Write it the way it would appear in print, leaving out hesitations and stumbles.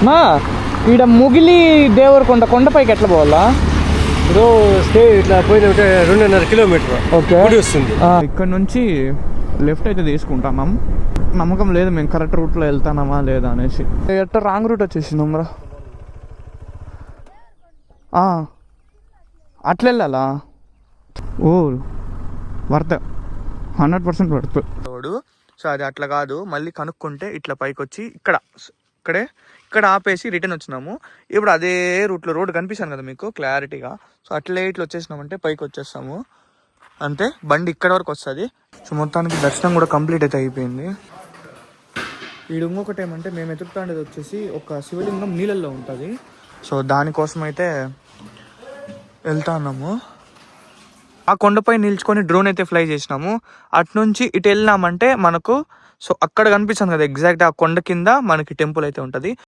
మా ఈడ ముగిలి దేవరకొండ కొండపైకి ఎట్లా పోవాలా? ఇప్పుడు స్టే ఇట్లా పోయిన 2.5 కిలోమీటర్ ఓకే వస్తుంది. ఇక్కడ నుంచి లెఫ్ట్ అయితే తీసుకుంటున్నాం. నమ్మకం లేదు మేము కరెక్ట్ రూట్లో వెళ్తానామా లేదా అనేసి. ఎట్లా రాంగ్ రూట్ వచ్చేసిందాం రా. అట్లా వెళ్ళాలా? ఓ వర్త్ 100% వర్త్ రోడ్డు. సో అది అట్లా కాదు, మళ్ళీ కనుక్కుంటే ఇట్లా పైకి వచ్చి ఇక్కడ ఆపేసి రిటర్న్ వచ్చినాము. ఇప్పుడు అదే రూట్లో రోడ్డు కనిపిస్తాను కదా మీకు క్లారిటీగా. సో అట్లే ఇట్లా వచ్చేసినామంటే పైకి వచ్చేస్తాము అంతే. బండి ఇక్కడ వరకు వస్తుంది. సో మొత్తానికి దర్శనం కూడా కంప్లీట్ అయితే అయిపోయింది. వీడు ఇంకొకటి ఏమంటే మేము ఎదుగుతాండేది వచ్చేసి ఒక శివలింగం నీళ్ళల్లో ఉంటుంది. సో దానికోసం అయితే వెళ్తా ఉన్నాము. ఆ కొండపై నిల్చుకొని డ్రోన్ అయితే ఫ్లై చేసినాము. అటు నుంచి ఇటు వెళ్ళినామంటే మనకు సో అక్కడ కనిపిస్తుంది కదా ఎగ్జాక్ట్ ఆ కొండ కింద మనకి టెంపుల్ అయితే ఉంటుంది.